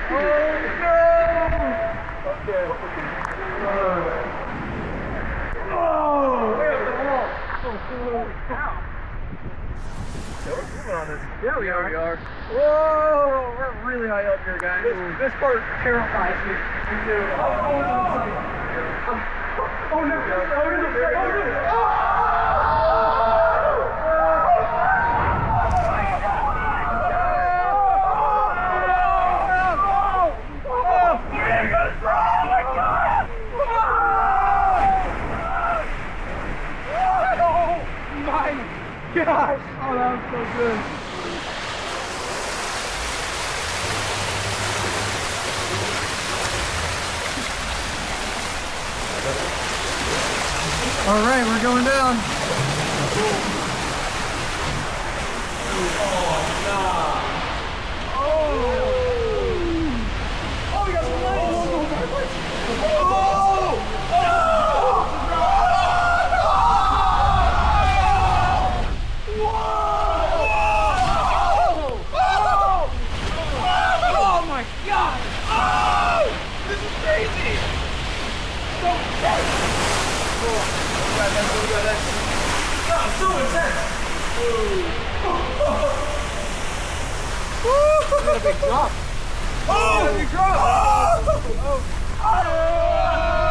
Okay. Oh! Way up the wall. Ow. Yeah, we're moving on this. Yeah, we are. Whoa! We're really high up here, guys. This part terrifies me. Me too. Oh no! Gosh! Oh, that was so good. All right, we're going down. Oh, nah. Oh, we got some lights. That's so intense. Got a big drop. Oh! Got a big drop. Oh!